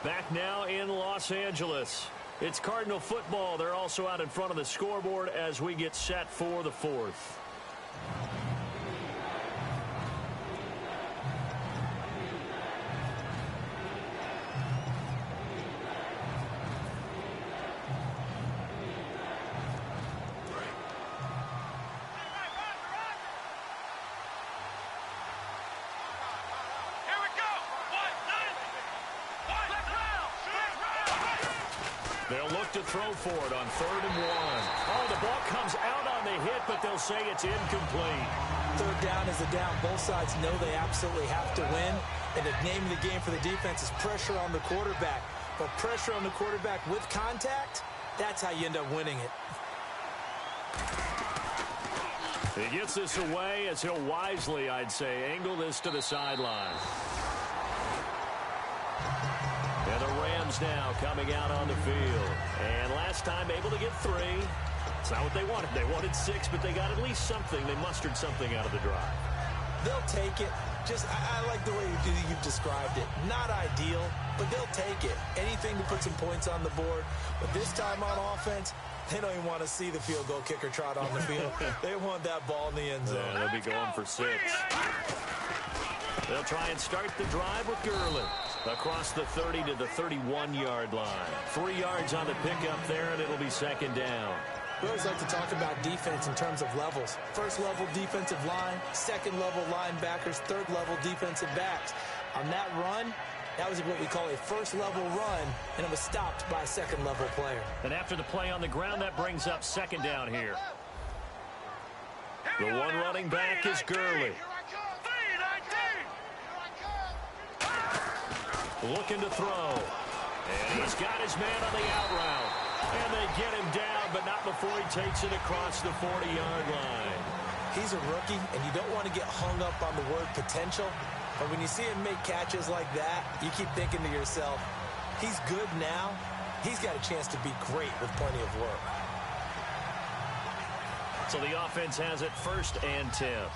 Back now in Los Angeles. It's Cardinal football. They're also out in front of the scoreboard as we get set for the 4th. They'll look to throw for it on 3rd and 1. Oh, the ball comes out on the hit, but they'll say it's incomplete. 3rd down is a down. Both sides know they absolutely have to win. And the name of the game for the defense is pressure on the quarterback. But pressure on the quarterback with contact, that's how you end up winning it. He gets this away as he'll wisely, I'd say, angle this to the sideline. And the Rams now coming out on the field. And last time able to get 3. It's not what they wanted. They wanted 6, but they got at least something. They mustered something out of the drive. They'll take it. I like the way you've described it. Not ideal, but they'll take it. Anything to put some points on the board. But this time on offense, They don't even want to see the field goal kicker trot on the field. They want that ball in the end zone. They'll be going for 6. They'll try and start the drive with Gurley. Across the 30 to the 31-yard line. 3 yards on the pickup there, and it'll be second down. We always like to talk about defense in terms of levels. First-level defensive line, second-level linebackers, third-level defensive backs. On that run, that was what we call a first-level run, and it was stopped by a second-level player. And after the play on the ground, that brings up second down here. The one running back is Gurley. Looking to throw. And he's got his man on the out route. And they get him down, but not before he takes it across the 40-yard line. He's a rookie, and you don't want to get hung up on the word potential. But when you see him make catches like that, you keep thinking to yourself, he's good now. He's got a chance to be great with plenty of work. So the offense has it 1st and 10.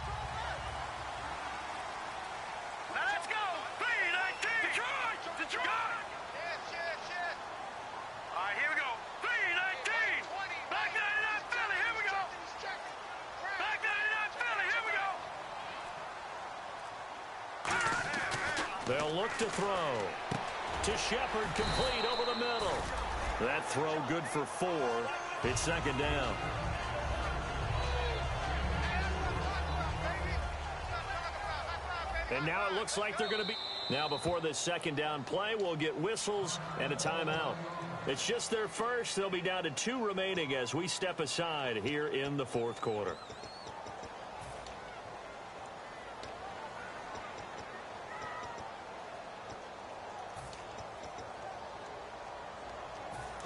They'll look to throw. To Shepard, complete over the middle. That throw good for 4. It's second down. And now it looks like they're going to be... Now before this second down play, we'll get whistles and a timeout. It's just their first. They'll be down to 2 remaining as we step aside here in the 4th quarter.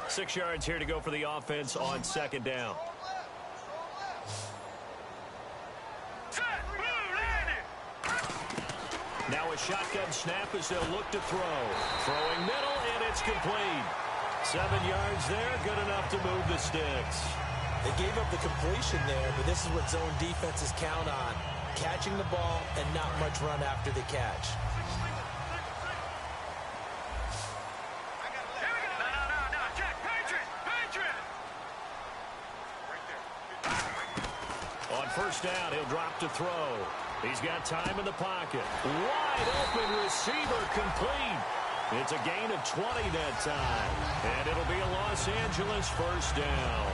Six yards here to go for the offense on second down. Now a shotgun snap as they'll look to throw. Throwing middle, and it's complete. 7 yards there, good enough to move the sticks. They gave up the completion there, but this is what zone defenses count on. Catching the ball and not much run after the catch. First down, he'll drop to throw. He's got time in the pocket. Wide open receiver, complete. It's a gain of 20 that time. And it'll be a Los Angeles first down.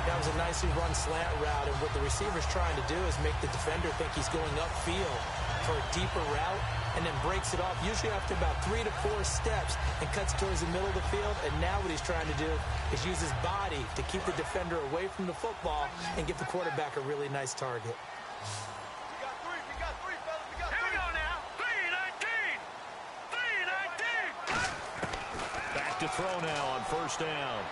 That was a nicely run slant route, and what the receiver's trying to do is make the defender think he's going upfield for a deeper route, and then breaks it off, usually after about 3 to 4 steps, and cuts towards the middle of the field. And now what he's trying to do is use his body to keep the defender away from the football and give the quarterback a really nice target. Here we go now. 3-19. Back to throw now on first down.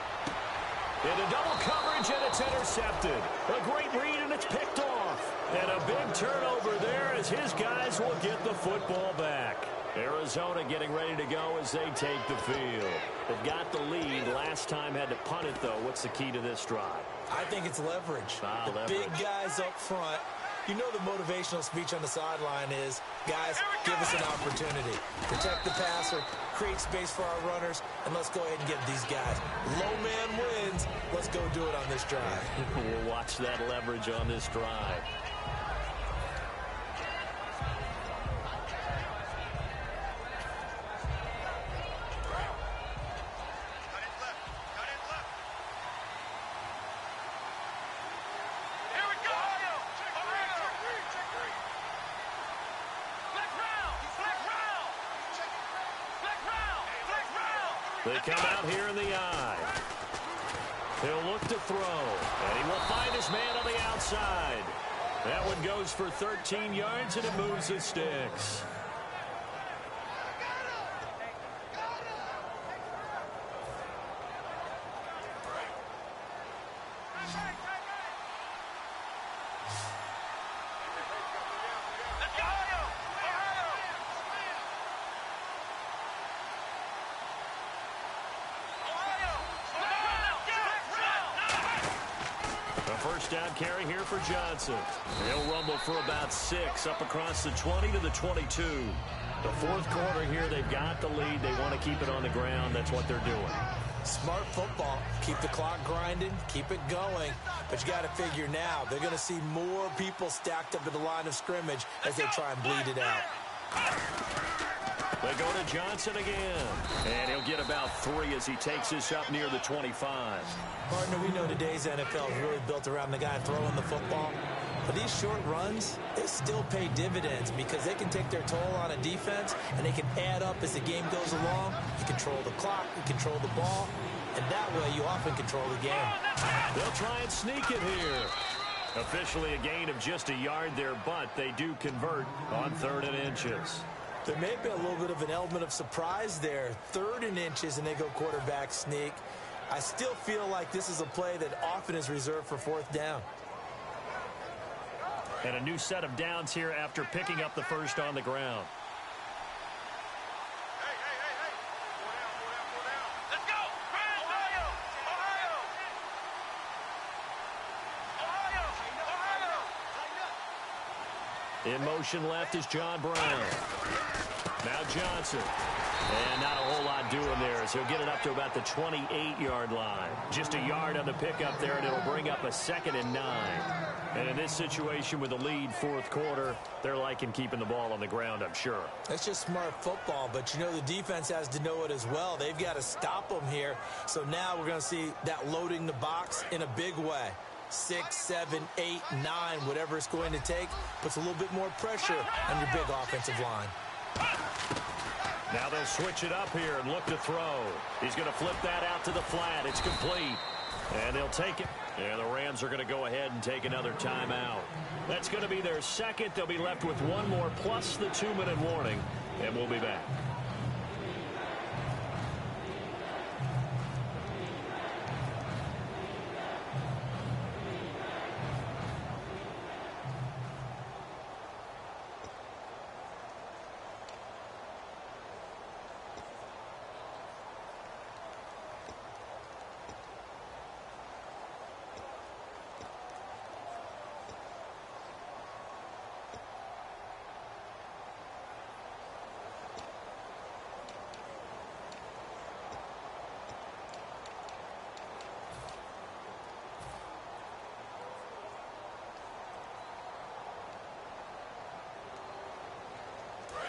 Into double coverage, and it's intercepted. A great read, and it's picked off. And a big turnover there as his guys will get the football back. Arizona getting ready to go as they take the field. They've got the lead. Last time had to punt it, though. What's the key to this drive? I think it's leverage. Leverage. Big guys up front. You know the motivational speech on the sideline is, guys, give us an opportunity. Protect the passer, create space for our runners, and let's go ahead and get these guys. Low man wins. Let's go do it on this drive. We'll watch that leverage on this drive. They come out here in the eye. He'll look to throw, and he will find his man on the outside. That one goes for 13 yards, and it moves the sticks. First down carry here for Johnson. He'll rumble for about 6 up across the 20 to the 22. The 4th quarter here, they've got the lead. They want to keep it on the ground. That's what they're doing. Smart football. Keep the clock grinding, keep it going. But you got to figure now, they're going to see more people stacked up at the line of scrimmage as they try and bleed it out. They go to Johnson again. And he'll get about 3 as he takes this up near the 25. Partner, we know today's NFL is really built around the guy throwing the football. But these short runs, they still pay dividends because they can take their toll on a defense and they can add up as the game goes along. You control the clock, you control the ball, and that way you often control the game. They'll try and sneak it here. Officially a gain of just a yard there, but they do convert on 3rd and inches. There may be a little bit of an element of surprise there. 3rd and inches and they go quarterback sneak. I still feel like this is a play that often is reserved for 4th down. And a new set of downs here after picking up the first on the ground. Let's go! Ohio! Ohio! In motion left is John Brown. Now Johnson. And not a whole lot doing there as he'll get it up to about the 28-yard line. Just a yard on the pickup there, and it'll bring up a 2nd and 9. And in this situation with the lead 4th quarter, they're liking keeping the ball on the ground, I'm sure. That's just smart football, but you know the defense has to know it as well. They've got to stop them here. So now we're going to see that loading the box in a big way. 6, 7, 8, 9, whatever it's going to take, puts a little bit more pressure on your big offensive line. Now they'll switch it up here and look to throw. He's going to flip that out to the flat. It's complete. And they'll take it. And the Rams are going to go ahead and take another timeout. That's going to be their second. They'll be left with one more plus the 2-minute warning. And we'll be back.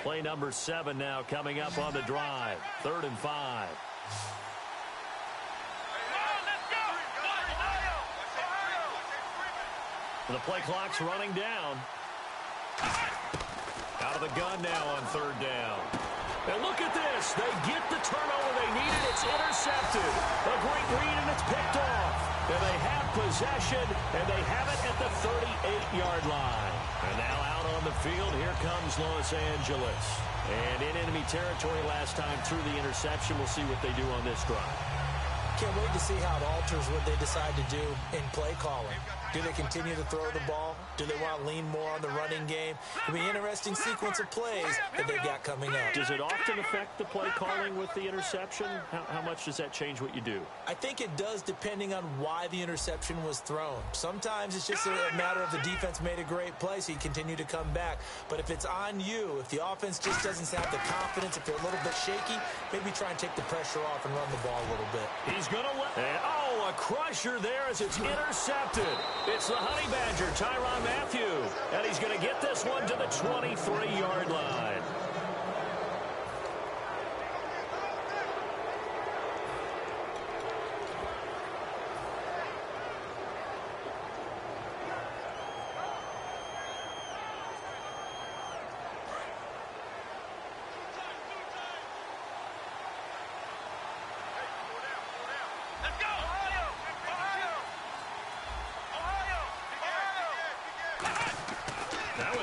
Play number 7 now coming up on the drive. 3rd and 5. The play clock's running down. Out of the gun now on 3rd down. And look at this. They get the turnover they needed. It's intercepted. A great read, and it's picked off. And they have possession, and they have it at the 38-yard line. And now out on the field, here comes Los Angeles. And in enemy territory last time through the interception. We'll see what they do on this drive. Can't wait to see how it alters what they decide to do in play calling. Do they continue to throw the ball? Do they want to lean more on the running game? It'll be an interesting sequence of plays that they've got coming up. Does it often affect the play calling with the interception? How much does that change what you do? I think it does depending on why the interception was thrown. Sometimes it's just a matter of the defense made a great play, so you continue to come back. But if it's on you, if the offense just doesn't have the confidence, if they're a little bit shaky, maybe try and take the pressure off and run the ball a little bit. He's going to let... And, oh, a crusher there as it's intercepted. It's the Honey Badger, Tyrann Mathieu. And he's going to get this one to the 23-yard line.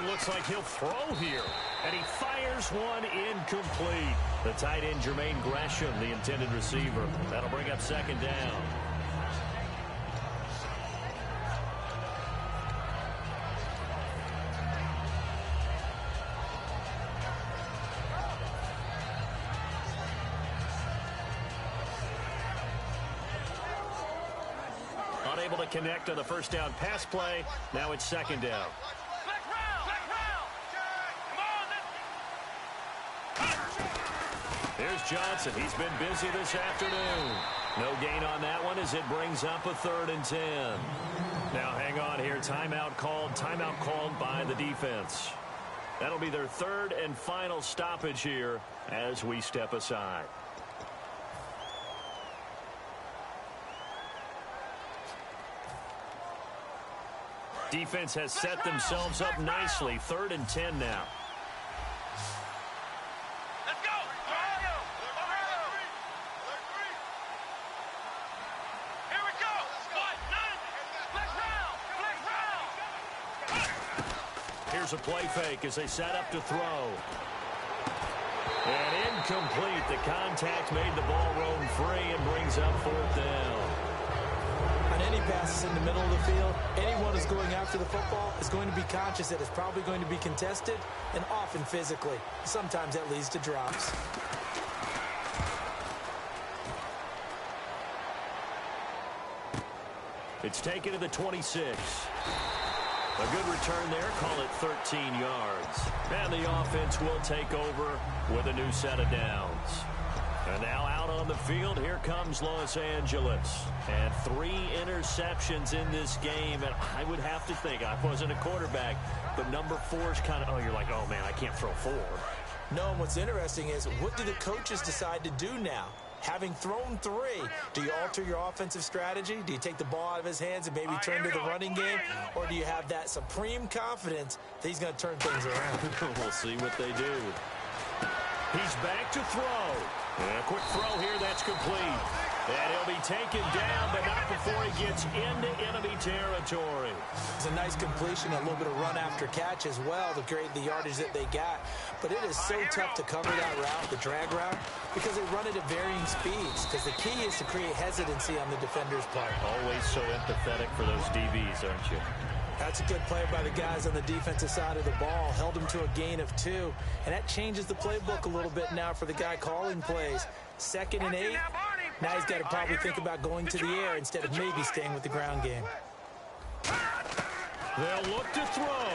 Looks like he'll throw here, and he fires one incomplete. The tight end, Jermaine Gresham, the intended receiver. That'll bring up 2nd down. Unable to connect on the first down pass play. Now it's 2nd down. Here's Johnson. He's been busy this afternoon. No gain on that one as it brings up a 3rd and 10. Now hang on here. Timeout called by the defense. That'll be their 3rd and final stoppage here as we step aside. Defense has set themselves up nicely. 3rd and 10 now. Let's go. Here we go. Flex round. Here's a play fake as they set up to throw. And incomplete. The contact made the ball roam free and brings up 4th down. On any passes in the middle of the field, anyone who's going after the football is going to be conscious that it's probably going to be contested and often physically. Sometimes that leads to drops. It's taken to the 26. A good return there. Call it 13 yards. And the offense will take over with a new set of downs. And now out on the field, here comes Los Angeles. And 3 interceptions in this game. And I would have to think, I wasn't a quarterback, but number 4 is kind of, you're like, oh, man, I can't throw 4. No, and what's interesting is, what do the coaches decide to do now? Having thrown 3, do you alter your offensive strategy? Do you take the ball out of his hands and maybe turn to the running game? Or do you have that supreme confidence that he's going to turn things around? We'll see what they do. He's back to throw. And a quick throw here, that's complete. And he'll be taken down, but not before he gets into enemy territory. It's a nice completion, a little bit of run after catch as well to create the yardage that they got. But it is so tough to cover that route, the drag route, because they run it at varying speeds. Because the key is to create hesitancy on the defender's part. Always so empathetic for those DBs, aren't you? That's a good play by the guys on the defensive side of the ball. Held him to a gain of 2. And that changes the playbook a little bit now for the guy calling plays. 2nd and 8. Now he's got to probably think about going to the air instead of maybe staying with the ground game. They'll look to throw.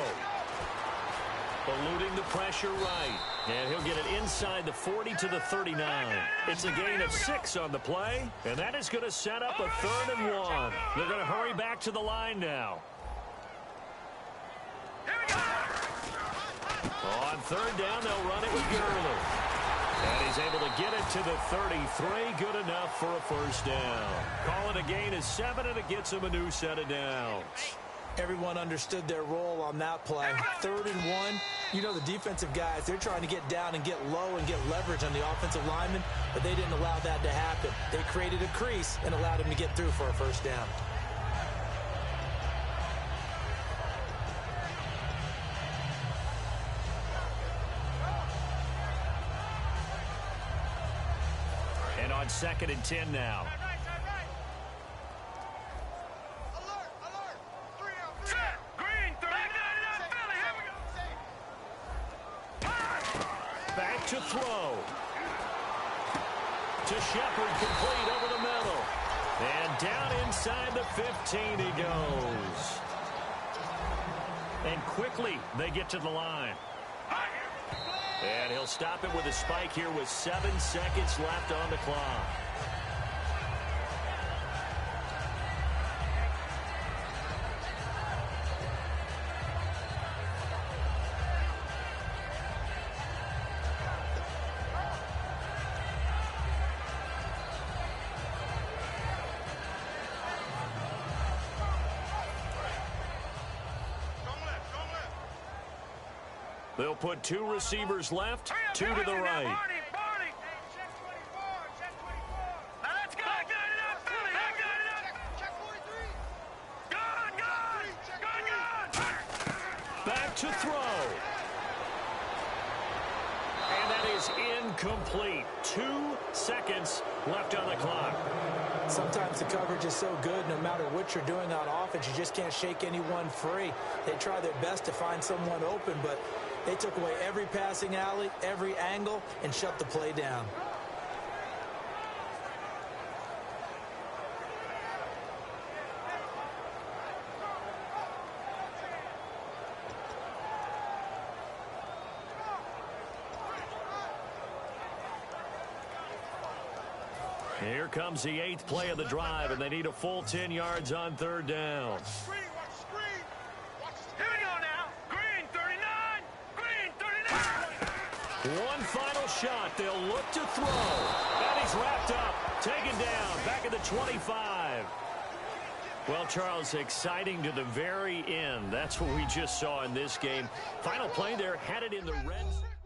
Eluding the pressure right. And he'll get it inside the 40 to the 39. It's a gain of 6 on the play. And that is going to set up a 3rd and 1. They're going to hurry back to the line now. On 3rd down, they'll run it with Gurley. And he's able to get it to the 33. Good enough for a 1st down. Call it a gain of 7, and it gets him a new set of downs. Everyone understood their role on that play. 3rd and 1. You know, the defensive guys, they're trying to get down and get low and get leverage on the offensive lineman, but they didn't allow that to happen. They created a crease and allowed him to get through for a 1st down. And on 2nd and 10 now. Back to throw. To Shepard, complete over the middle. And down inside the 15 he goes. And quickly they get to the line. And he'll stop it with a spike here with 7 seconds left on the clock. They'll put 2 receivers left, 2 to the right. Back to throw. And that is incomplete. 2 seconds left on the clock. Sometimes the coverage is so good, no matter what you're doing on offense, you just can't shake anyone free. They try their best to find someone open, but they took away every passing alley, every angle, and shut the play down. Here comes the 8th play of the drive, and they need a full 10 yards on 3rd down. Here we go now. Green 39. Green 39. One final shot. They'll look to throw. And he's wrapped up. Taken down. Back at the 25. Well, Charles, exciting to the very end. That's what we just saw in this game. Final play there, had it in the red zone.